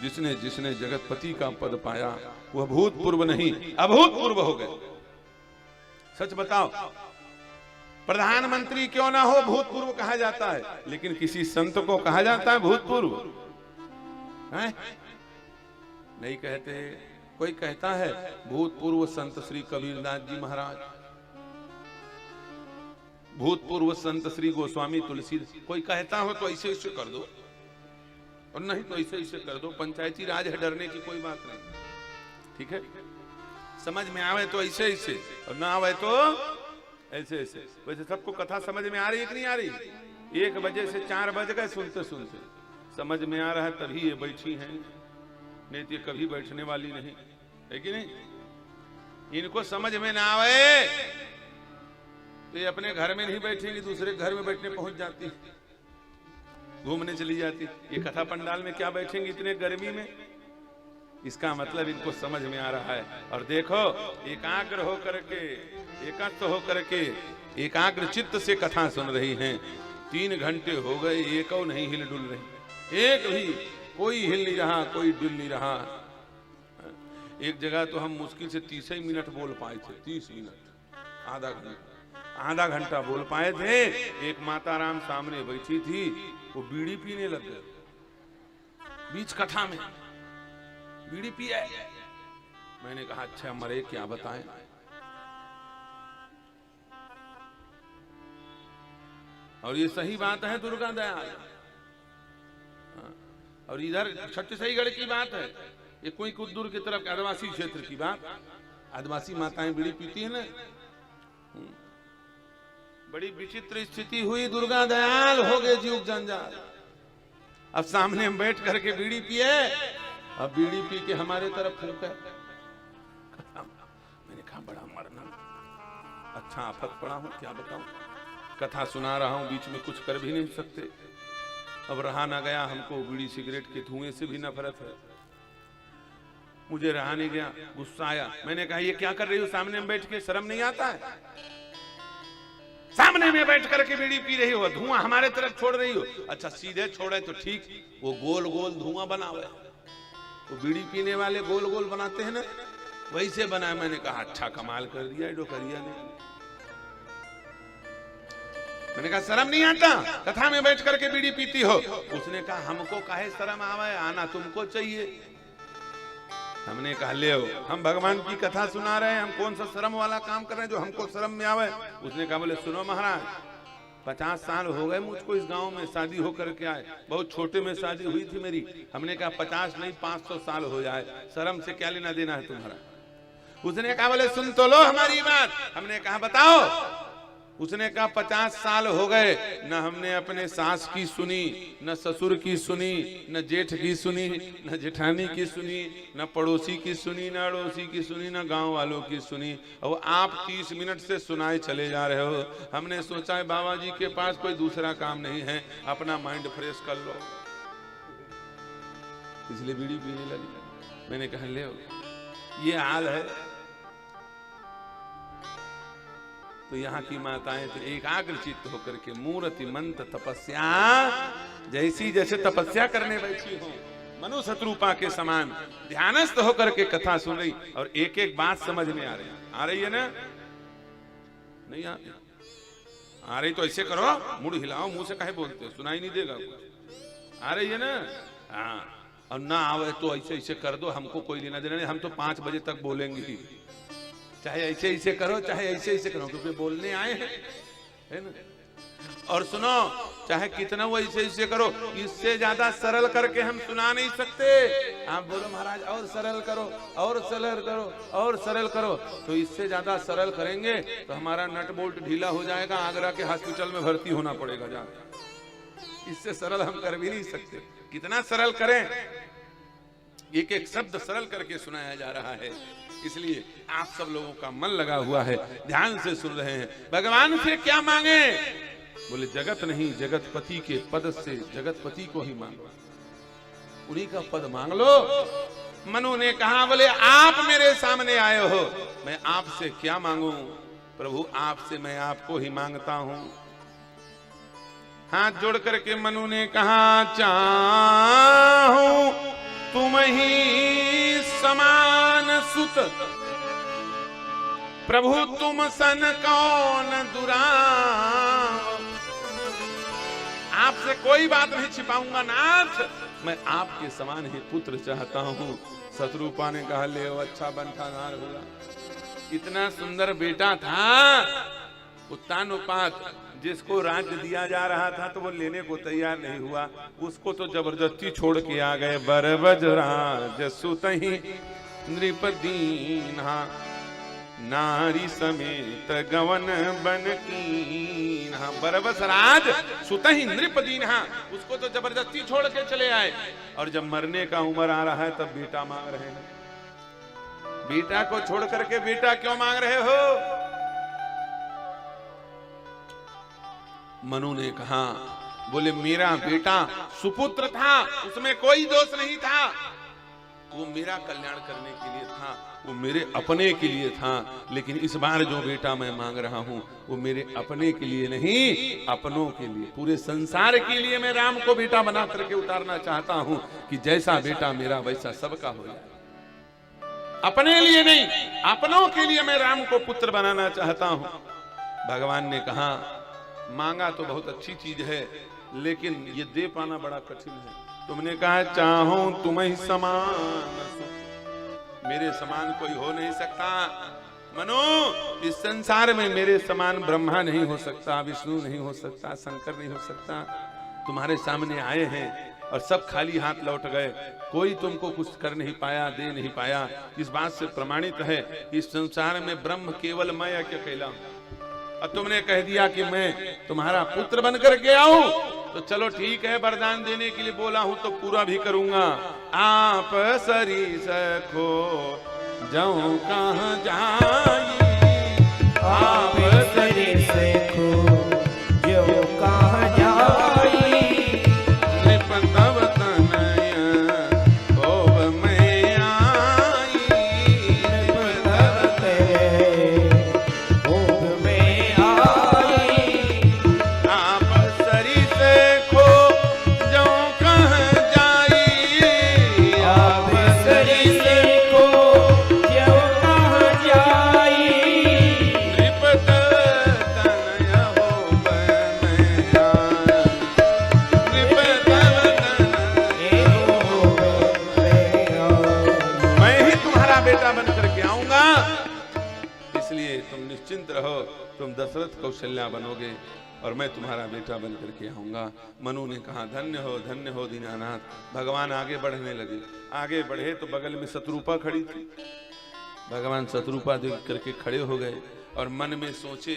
जिसने जिसने जगतपति का पद पाया वह भूतपूर्व नहीं अभूतपूर्व हो गए। सच बताओ, प्रधानमंत्री क्यों ना हो भूतपूर्व कहा जाता है, लेकिन किसी संत को कहा जाता है भूतपूर्व? नहीं कहते। कोई कहता है भूतपूर्व संत श्री कबीरदास जी महाराज, भूतपूर्व संत श्री गोस्वामी तुलसी। कोई कहता हो तो ऐसे ऐसे कर दो, और नहीं तो ऐसे ऐसे कर दो। पंचायती राज है, डरने की कोई बात नहीं। ठीक है, समझ में आवे तो ऐसे ऐसे, और ना आवे तो ऐसे ऐसे। वैसे सबको कथा समझ में आ रही है कि नहीं आ रही? 1 बजे से 4 बज गए सुनते सुनते। समझ में आ रहा है तभी ये बैठी हैं, नहीं तो ये कभी बैठने वाली नहीं है कि नहीं। इनको समझ में ना आवे तो ये अपने घर में नहीं बैठेंगी, दूसरे घर में बैठने पहुंच जाती, घूमने चली जाती। ये कथा पंडाल में क्या बैठेंगी इतने गर्मी में? इसका मतलब इनको समझ में आ रहा है। और देखो, एकाग्र होकर के, एकत्र होकर के, एकाग्र चित्त से कथा सुन रही हैं। 3 घंटे हो गए, एक नहीं हिल डुल रही, एक भी कोई हिल नहीं रहा, कोई डुल नहीं रहा। एक जगह तो हम मुश्किल से 30 ही मिनट बोल पाए थे, 30 मिनट, आधा घंटा बोल पाए थे। एक माता राम सामने बैठी थी, वो बीड़ी पीने लग गए बीच कथा में, बीड़ी पिया। मैंने कहा अच्छा मरे क्या बताएं। और ये सही बात है दुर्गा दयाल, और इधर छत्तीसगढ़ की बात है, ये कोई कुद्दूर की तरफ आदिवासी क्षेत्र की बात। आदिवासी माताएं बीड़ी पीती है ना। बड़ी विचित्र स्थिति हुई, दुर्गा दयाल हो गए जीव जंजाल। अब सामने हम बैठ करके बीड़ी पिए, अब बीड़ी पी के हमारे तरफ फूंका। मैंने कहा बड़ा मरना, अच्छा आफत पड़ा हूं, क्या बताऊं। कथा सुना रहा हूं, बीच में कुछ कर भी नहीं सकते। अब रहा ना गया, हमको बीड़ी सिगरेट के धुएं से भी नफरत है, मुझे रहा नहीं गया, गुस्सा आया। मैंने कहा ये क्या कर रही हो सामने में बैठ के, शर्म नहीं आता है? सामने में बैठ करके बीड़ी पी रही हो, धुआं हमारे तरफ छोड़ रही हो। अच्छा सीधे छोड़े तो ठीक, वो गोल गोल धुआं बनावे, वो बीड़ी पीने वाले गोल गोल बनाते हैं ना, वैसे बनाया। मैंने कहा अच्छा कमाल कर दिया डोकरिया ने। मैंने कहा शर्म नहीं आता, कथा में बैठ करके बीड़ी पीती हो? उसने कहा हमको काहे शर्म आवे, आना तुमको चाहिए। हमने कहा ले हम भगवान की कथा सुना रहे हैं, हम कौन सा शर्म वाला काम कर रहे हैं जो हमको शर्म में आवे। उसने कहा बोले सुनो महाराज, 50 साल हो गए मुझको इस गांव में, शादी होकर के आए, बहुत छोटे में शादी हुई थी मेरी। हमने कहा 50 नहीं 500 साल हो जाए, शर्म से क्या लेना देना है तुम्हारा। उसने कहा बोले सुन तो लो हमारी बात। हमने कहा बताओ। उसने कहा 50 साल हो गए, न हमने अपने सास की सुनी, न ससुर की सुनी, न जेठ की सुनी, न जेठानी की सुनी, न पड़ोसी की सुनी, न अड़ोसी की सुनी, न गांव वालों की सुनी, और आप 30 मिनट से सुनाए चले जा रहे हो। हमने सोचा है बाबा जी के पास कोई दूसरा काम नहीं है, अपना माइंड फ्रेश कर लो, इसलिए बीड़ी पीने लगी। मैंने कहा ले ये हाल है। तो यहाँ की माताएं तो एकाग्र चित्त होकर के मूर्ति मंत्र तपस्या, जैसी जैसे तपस्या करने बैठी हो, मनु शत्रुपा के समान ध्यानस्थ होकर के कथा सुन रही, और एक एक बात समझ में आ रही है ना? नहीं आ रही तो ऐसे करो, मुड़ हिलाओ, मुंह से काहे बोलते हो, सुनाई नहीं देगा कुछ। आ रही है ना? हाँ। और ना आवे तो ऐसे ऐसे कर दो, हमको कोई लेना देना नहीं, हम तो 5 बजे तक बोलेंगे ही, चाहे ऐसे ऐसे करो चाहे ऐसे ऐसे करो, क्योंकि बोलने आए हैं, है ना? और सुनो, चाहे कितना वो ऐसे ऐसे करो, इससे ज्यादा सरल करके हम सुना नहीं सकते। आप बोलो महाराज और सरल करो, और सरल करो, और सरल करो, तो इससे ज्यादा सरल करेंगे तो हमारा नट बोल्ट ढीला हो जाएगा, आगरा के हॉस्पिटल में भर्ती होना पड़ेगा जाकर। इससे सरल हम कर भी नहीं सकते। कितना सरल करें, एक एक शब्द सरल करके सुनाया जा रहा है। इसलिए आप सब लोगों का मन लगा हुआ है, ध्यान से सुन रहे हैं। भगवान से क्या मांगे? बोले जगत नहीं, जगतपति के पद से जगतपति को ही मांगो, उन्हीं का पद मांग लो। मनु ने कहा बोले आप मेरे सामने आए हो, मैं आपसे क्या मांगू? प्रभु आपसे मैं आपको ही मांगता हूं। हाथ जोड़ करके मनु ने कहा चाहूं तुम नहीं समान सुत, प्रभु तुम सन कौन दुराव। आपसे कोई बात नहीं छिपाऊंगा नाथ, मैं आपके समान ही पुत्र चाहता हूँ। शत्रुपा ने कहा ले अच्छा बंठाधार होगा। इतना सुंदर बेटा था उत्तानोपात, जिसको राज्य दिया जा रहा था तो वो लेने को तैयार नहीं हुआ, उसको तो जबरदस्ती छोड़ के आ गए। बरबज राज सुतहि नृपदीन्हा, नारी समेत गवन बन कीन्हा। बरबस राज सुतहि नृपदीन्हा, उसको तो जबरदस्ती छोड़ के चले आए। और जब मरने का उम्र आ रहा है तब बेटा मांग रहे हैं। बेटा को छोड़ करके बेटा क्यों मांग रहे हो? मनु ने कहा, बोले मेरा बेटा सुपुत्र था, उसमें कोई दोष नहीं था, वो मेरा कल्याण करने के लिए था, वो मेरे अपने के लिए था। लेकिन इस बार जो बेटा मैं मांग रहा हूं वो मेरे अपने के लिए नहीं, अपनों के लिए, पूरे संसार के लिए मैं राम को बेटा बना करके उतारना चाहता हूं कि जैसा बेटा मेरा वैसा सबका हो जाए। अपने लिए नहीं, अपनों के लिए मैं राम को पुत्र बनाना चाहता हूं। भगवान ने कहा मांगा तो बहुत अच्छी चीज है, लेकिन ये दे पाना बड़ा कठिन है। तुमने कहा चाहूं तुम ही समान, मेरे समान कोई हो नहीं सकता। मनु, इस संसार में मेरे समान ब्रह्मा नहीं हो सकता, विष्णु नहीं हो सकता, शंकर नहीं हो सकता। तुम्हारे सामने आए हैं और सब खाली हाथ लौट गए, कोई तुमको कुछ कर नहीं पाया, दे नहीं पाया। इस बात से प्रमाणित है इस संसार में ब्रह्म केवल मैं अकेला हूं। और तुमने कह दिया कि मैं तुम्हारा पुत्र बन करके आऊं, तो चलो ठीक है, वरदान देने के लिए बोला हूं तो पूरा भी करूंगा। आप सरीस खो जाऊं कहां जाई, आप सरीस खो जाऊं कहां जाई, नृपतव तनय होव मैं आई, नृपतव तनय होव मैं आई। आप सरीस खो जाऊं कहां जाई, आप सरीस खो जाऊं कहां जाई, नृपतव तनय होव मैं आई, नृपतव तनय होव मैं आई। मैं ही तुम्हारा बेटा बन करके आऊंगा, इसलिए तुम निश्चिंत रहो, तुम दशरथ कौशल्या बनोगे और मैं तुम्हारा बेटा बन करके आऊंगा। मनु ने कहा धन्य हो दीनानाथ। भगवान आगे बढ़ने लगे। आगे बढ़े तो बगल में शत्रुपा खड़ी थी। भगवान शत्रुपा देख करके खड़े हो गए और मन में सोचे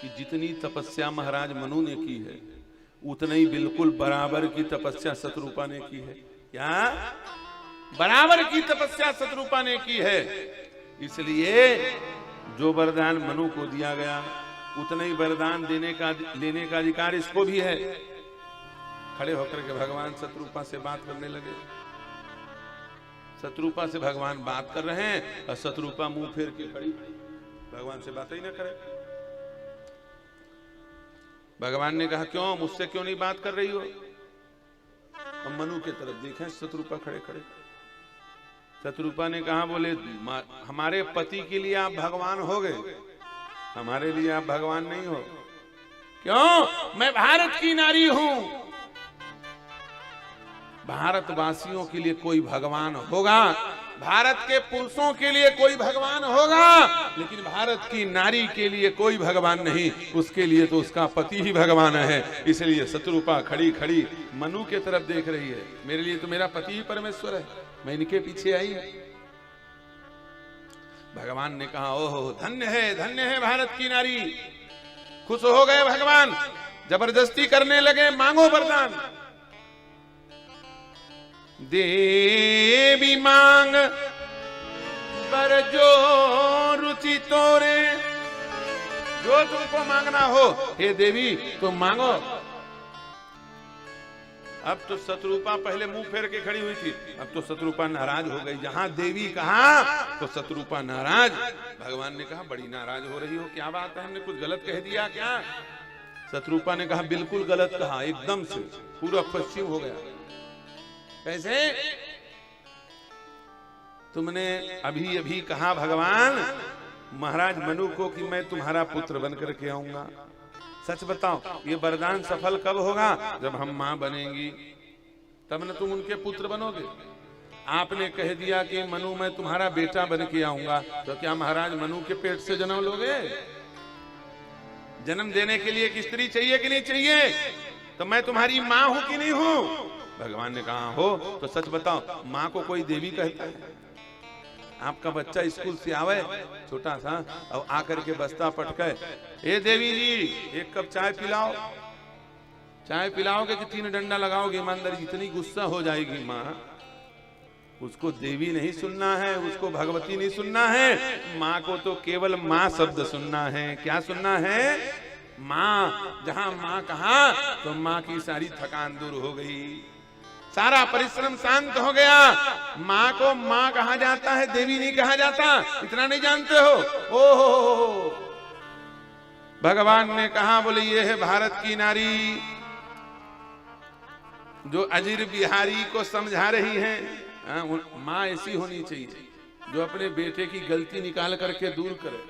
कि जितनी तपस्या महाराज मनु ने की है उतनी ही बिल्कुल बराबर की तपस्या शत्रुपा ने की है। क्या बराबर की तपस्या शत्रुपा ने की है? इसलिए जो वरदान मनु को दिया गया उतना ही वरदान लेने का अधिकार इसको भी है। खड़े होकर के भगवान शत्रुपा से बात करने लगे। शत्रुपा से भगवान बात कर रहे हैं और शत्रुपा मुंह फेर के खड़ी, भगवान से बात ही ना करे। भगवान ने कहा क्यों, मुझसे क्यों नहीं बात कर रही हो? हम मनु के तरफ देखें, शत्रुपा खड़े खड़े। शत्रुपा ने कहा बोले हमारे पति के लिए आप भगवान हो गए, हमारे लिए आप भगवान नहीं हो। क्यों? मैं भारत की नारी हूं, भारतवासियों के लिए कोई भगवान होगा, भारत के पुरुषों के लिए कोई भगवान होगा, लेकिन भारत की नारी के लिए कोई भगवान नहीं। उसके लिए तो उसका पति ही भगवान है। इसलिए शत्रुपा खड़ी खड़ी मनु के तरफ देख रही है। मेरे लिए तो मेरा पति ही परमेश्वर है, मैं इनके पीछे आई है। भगवान ने कहा ओहो धन्य है भारत की नारी। खुश हो गए भगवान, जबरदस्ती करने लगे, मांगो वरदान। देवी मांग पर जो रुचि तोरे, जो तुमको मांगना हो हे देवी तुम मांगो। अब तो शत्रुपा पहले मुंह फेर के खड़ी हुई थी, अब तो शत्रुपा नाराज हो गई। जहां देवी कहा तो शत्रुपा नाराज। भगवान ने कहा बड़ी नाराज हो रही हो, क्या बात है, हमने कुछ गलत कह दिया क्या? शत्रुपा ने कहा बिल्कुल गलत कहा, एकदम से पूरा पश्चिम हो गया। कैसे? तुमने अभी अभी कहा भगवान महाराज मनु को कि मैं तुम्हारा पुत्र बन करके आऊंगा। सच बताओ ये वरदान सफल कब होगा? जब हम मां बनेंगी तब न तुम उनके पुत्र बनोगे। आपने कह दिया कि मनु मैं तुम्हारा बेटा बन के आऊंगा, तो क्या महाराज मनु के पेट से जन्म लोगे? जन्म देने के लिए एक स्त्री चाहिए कि नहीं चाहिए? तो मैं तुम्हारी मां हूं कि नहीं हूं? भगवान ने कहा हो। तो सच बताओ मां को कोई देवी कहता है? आपका बच्चा स्कूल से आवे छोटा सा और आकर के बस्ता पटके, ए देवी जी एक कप चाय पिलाओ। चाय पिलाओगे कि 3 डंडा लगाओगे? ईमानदारी इतनी गुस्सा हो जाएगी माँ। उसको देवी नहीं सुनना है, उसको भगवती नहीं सुनना है, माँ को तो केवल माँ शब्द सुनना है। क्या सुनना है? माँ। जहां माँ कहा तो माँ की सारी थकान दूर हो गई, सारा परिश्रम शांत हो गया। माँ को माँ कहा जाता है, देवी नहीं कहा जाता। इतना नहीं जानते हो? ओहो, भगवान ने कहा बोले ये है भारत की नारी जो अजीर बिहारी को समझा रही है। माँ ऐसी होनी चाहिए जो अपने बेटे की गलती निकाल करके दूर करे।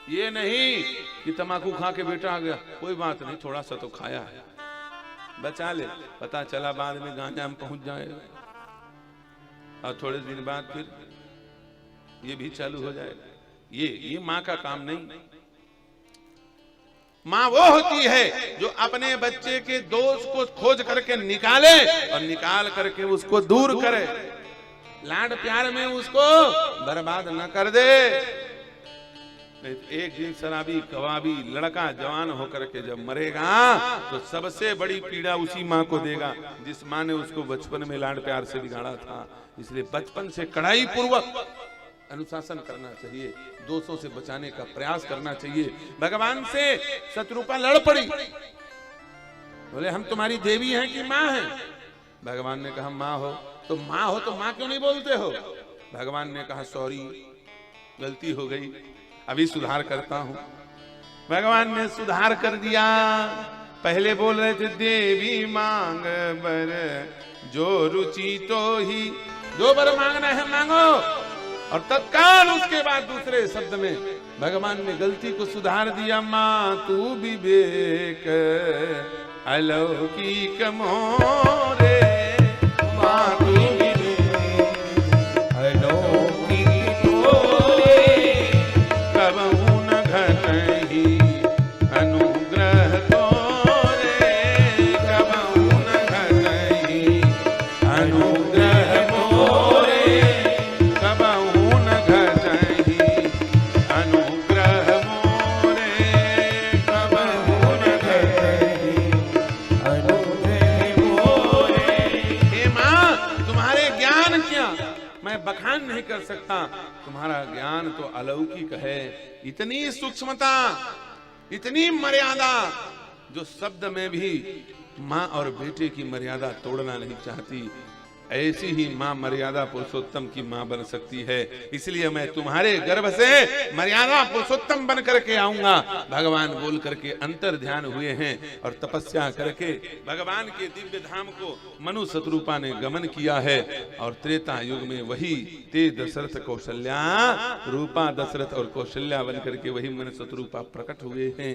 ये नहीं कि तम्बाकू खा के बेटा आ गया, कोई बात नहीं थोड़ा सा तो खाया है, बचा ले, पता चला बाद में गांजा में पहुंच जाएगा और थोड़े दिन बाद फिर ये भी चालू हो जाएगा। ये माँ का काम नहीं। माँ वो होती है जो अपने बच्चे के दोष को खोज करके निकाले और निकाल करके उसको दूर करे, लाड प्यार में उसको बर्बाद न कर दे। एक दिन शराबी कबाबी लड़का जवान होकर के जब मरेगा तो सबसे बड़ी पीड़ा उसी माँ को देगा जिस माँ ने उसको बचपन में लाड प्यार से बिगाड़ा था। इसलिए बचपन से कड़ाई पूर्वक अनुशासन करना चाहिए, दोषों से बचाने का प्रयास करना चाहिए। भगवान से शत्रुपा लड़ पड़ी, बोले हम तुम्हारी देवी हैं कि माँ हैं? भगवान ने कहा माँ हो। तो माँ क्यों नहीं बोलते हो? भगवान ने कहा सॉरी, गलती हो गई, अभी सुधार करता हूं। भगवान ने सुधार कर दिया। पहले बोल रहे थे देवी मांग बर जो रुचि तो ही, जो बर मांगना है मांगो, और तत्काल उसके बाद दूसरे शब्द में भगवान ने गलती को सुधार दिया। माँ तू विवेक अलौकिक मोरे, माँ तू अलौकिक मोरे, कबहू न घटहि अनुग्रह तोरे, कबहू न घटहि अनुग्रह मोरे, कबहू न घटहि अनुग्रह मोरे, कबहू न घटहि अनुग्रह मोरे। हे माँ तुम्हारे ज्ञान क्या मैं बखान नहीं कर सकता, तुम्हारा ज्ञान तो अलौकिक है। इतनी सूक्ष्मता, इतनी मर्यादा जो शब्द में भी माँ और बेटे की मर्यादा तोड़ना नहीं चाहती, ऐसी ही माँ मर्यादा पुरुषोत्तम की माँ बन सकती है। इसलिए मैं तुम्हारे गर्भ से मर्यादा पुरुषोत्तम बन करके आऊंगा। भगवान बोल करके अंतर ध्यान हुए हैं और तपस्या करके भगवान के दिव्य धाम को मनु शत्रुपा ने गमन किया है। और त्रेता युग में वही ते दशरथ कौशल्या रूपा, दशरथ और कौशल्या बन करके वही मनु शत्रुपा प्रकट हुए हैं।